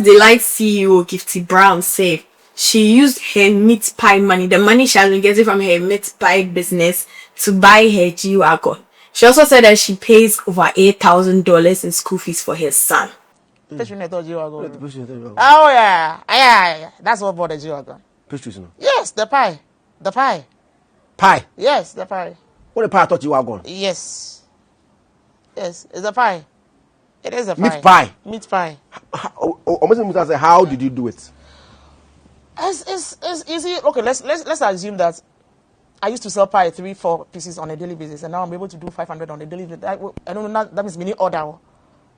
Cookers Delight CEO Gifty Brown said she used her meat pie money, the money she has been getting from her meat pie business, to buy her G-Wagon. She also said that she pays over $8,000 in school fees for her son. Oh yeah. That's what bought the G-Wagon. Pastries, no? Yes, the pie. The pie. Pie? Yes, the pie. What the pie I thought G-Wagon? Yes. Yes, it's a pie. It is a pie. Meat pie? Meat pie. How did you do it? It's easy. Okay, let's assume that I used to sell pie 3-4 pieces on a daily basis, and now I'm able to do 500 on a daily basis. I don't know, that means many order.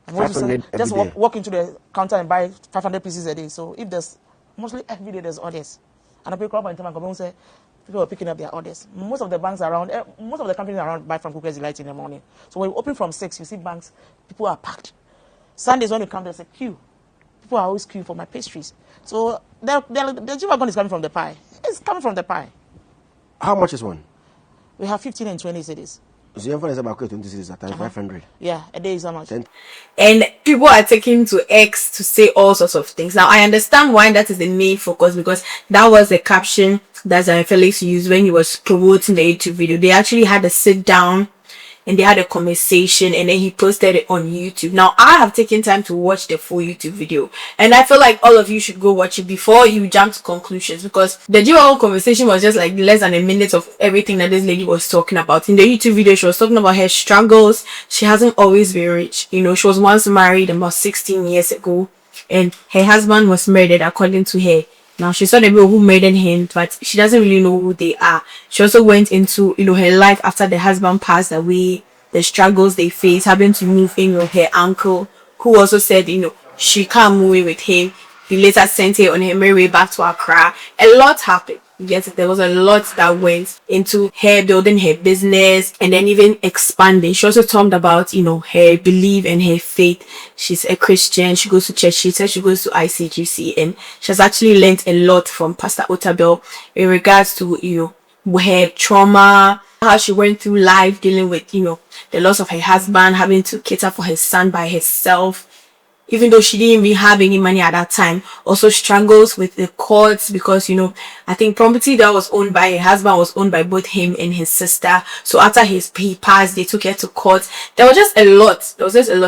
I'm going to just walk into the counter and buy 500 pieces a day. So if there's mostly every day there's orders, and I pick up and say people are picking up their orders. Most of the banks around, most of the companies around buy from Cookers Delight in the morning. So when we open from 6, you see banks, people are packed. Sundays when you come, there's a queue. People are always queuing for my pastries. So the G-Wagon is coming from the pie. It's coming from the pie. How much is one? We have 15 and 20 cities. So your phone is about 20 cities at time 500. Yeah, a day is how much? And people are taking to X to say all sorts of things. Now, I understand why that is the main focus, because that was the caption that Felix used when he was promoting the YouTube video. They actually had a sit down and they had a conversation, and then he posted it on YouTube. Now, I have taken time to watch the full YouTube video, and I feel like all of you should go watch it before you jump to conclusions, because the G-Wagon conversation was just like less than a minute of everything that this lady was talking about. In the YouTube video, she was talking about her struggles. She hasn't always been rich. You know, she was once married about 16 years ago, and her husband was murdered, according to her. Now, she saw the people who murdered him, but she doesn't really know who they are. She also went into, you know, her life after the husband passed away, the struggles they faced, having to move in with her uncle, who also said, you know, she can't move in with him. He later sent her on her merry way back to Accra. A lot happened. Yes, there was a lot that went into her building her business and then even expanding. She also talked about, you know, her belief and her faith. She's a Christian. She goes to church. She says she goes to ICGC, and she has actually learned a lot from Pastor Otabel in regards to, you know, her trauma, how she went through life dealing with, you know, the loss of her husband, having to cater for her son by herself, even though she didn't even have any money at that time. Also struggles with the courts, because, you know, I think property that was owned by her husband was owned by both him and his sister. So after he passed, they took her to court. There was just a lot.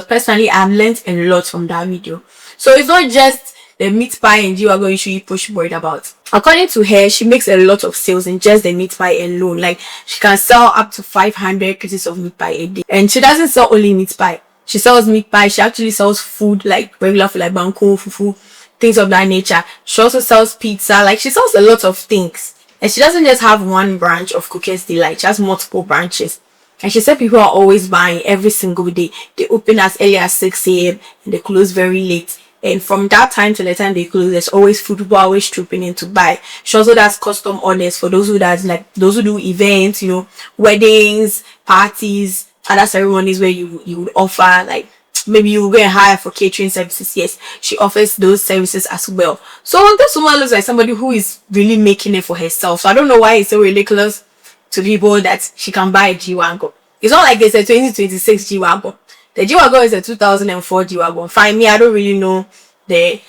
Personally, I've learned a lot from that video. So it's not just the meat pie and G-Wagon issue you push worried about. According to her, she makes a lot of sales in just the meat pie alone. Like, she can sell up to 500 pieces of meat pie a day. And she doesn't sell only meat pie. She sells meat pie. She actually sells food, like regular food, like banku, fufu, things of that nature. She also sells pizza. Like, she sells a lot of things. And she doesn't just have one branch of Cookers Delight. She has multiple branches. And she said people are always buying every single day. They open as early as 6 a.m. and they close very late. And from that time till the time they close, there's always food. People are always trooping in to buy. She also does custom orders for those who do events, you know, weddings, parties, other ceremonies where you would offer, like, maybe you go and hire for catering services. Yes, she offers those services as well. So this woman looks like somebody who is really making it for herself. So I don't know why it's so ridiculous to people that she can buy a G-Wagon. It's not like it's a 2026 G-Wagon. The G-Wagon is a 2004 G-Wagon. Fine, me, I don't really know the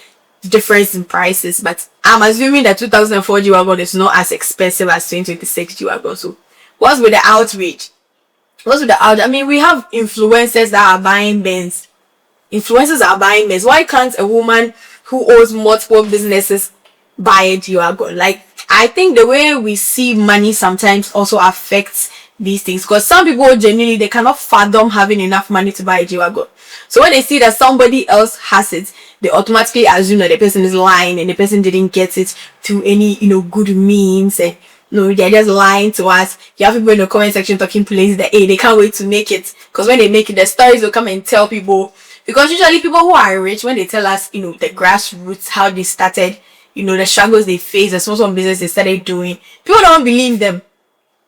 difference in prices, but I'm assuming that 2004 G-Wagon is not as expensive as 2026 G-Wagon. So what's with the outrage? I mean, we have influencers that are buying Benz. Influencers are buying Benz. Why can't a woman who owns multiple businesses buy a G-Wagon? Like, I think the way we see money sometimes also affects these things, because some people genuinely, they cannot fathom having enough money to buy a G-Wagon. So when they see that somebody else has it, they automatically assume that the person is lying and the person didn't get it through any, you know, good means, and no, they're just lying to us. You have people in the comment section talking places that, hey, they can't wait to make it, because when they make it, the stories will come and tell people. Because usually people who are rich, when they tell us, you know, the grassroots, how they started, you know, the struggles they face, the small business they started doing, people don't believe them.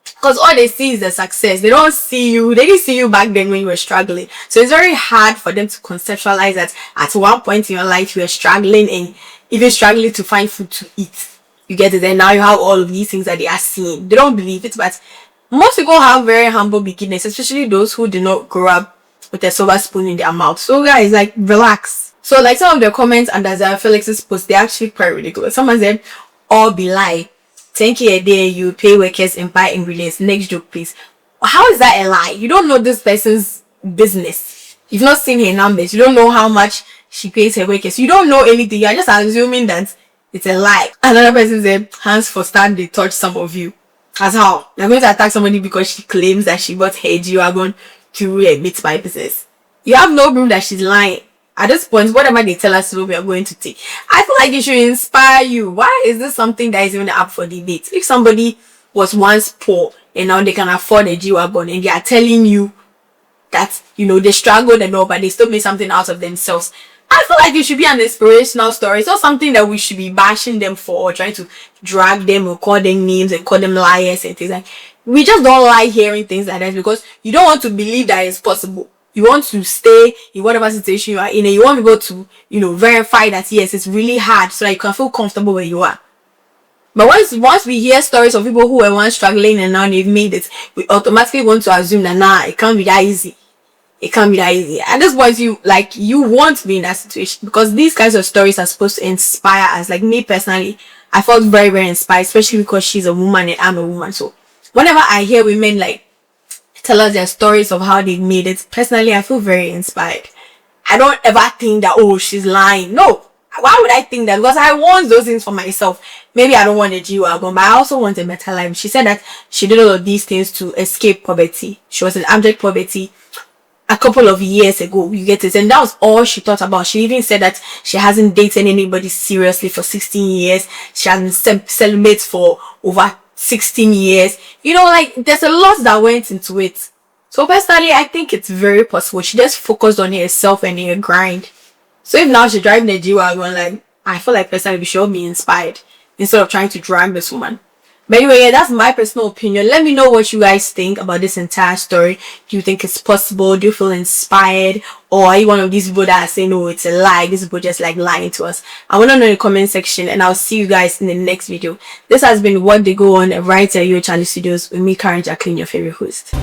Because all they see is the success. They don't see you. They didn't see you back then when you were struggling. So it's very hard for them to conceptualize that at one point in your life you were struggling, and even struggling to find food to eat. You get it? And now you have all of these things that they are seeing. They don't believe it, but most people have very humble beginnings, especially those who did not grow up with a silver spoon in their mouth. So guys, like, relax. So like some of the comments under Zara Felix's post, they're actually quite ridiculous. Someone said, all be lie. 10K a day, you pay workers and buy ingredients. Next joke, please. How is that a lie? You don't know this person's business. You've not seen her numbers. You don't know how much she pays her workers. You don't know anything. You're just assuming that it's a lie. Another person said, hands for stand, they touch some of you. As how? You're going to attack somebody because she claims that she bought her G-Wagon through a meat pie business. You have no proof that she's lying. At this point, whatever they tell us, we are going to take. I feel like it should inspire you. Why is this something that is even up for debate? If somebody was once poor and now they can afford a G-Wagon and they are telling you that, you know, they struggled and all, but they still made something out of themselves, I feel like it should be an inspirational story. It's not something that we should be bashing them for or trying to drag them or call them names and call them liars and things like that. We just don't like hearing things like that because you don't want to believe that it's possible. You want to stay in whatever situation you are in and you want people to, you know, verify that yes, it's really hard so that you can feel comfortable where you are. But once we hear stories of people who were once struggling and now they've made it, we automatically want to assume that nah, it can't be that easy. It can't be that easy. At this point, you want to be in that situation because these kinds of stories are supposed to inspire us. Like me personally, I felt very, very inspired, especially because she's a woman and I'm a woman. So whenever I hear women like tell us their stories of how they made it, personally, I feel very inspired. I don't ever think that, oh, she's lying. No. Why would I think that? Because I want those things for myself. Maybe I don't want a G-Wagon, but I also want a better life. She said that she did all of these things to escape poverty. She was in abject poverty a couple of years ago, you get it, and that was all she thought about. She even said that she hasn't dated anybody seriously for 16 years. She hasn't celibate for over 16 years. You know, like there's a lot that went into it. So personally, I think it's very possible. She just focused on herself and her grind. So if now she's driving a G-Wagon, like I feel like personally we should be inspired instead of trying to drag this woman. But anyway, yeah, that's my personal opinion. Let me know what you guys think about this entire story. Do you think it's possible? Do you feel inspired? Or are you one of these people that are saying, no, it's a lie? These people just like lying to us? I want to know in the comment section and I'll see you guys in the next video. This has been What They Go On right here at Your Channel Studios with me, Karen Jacqueline, your favorite host.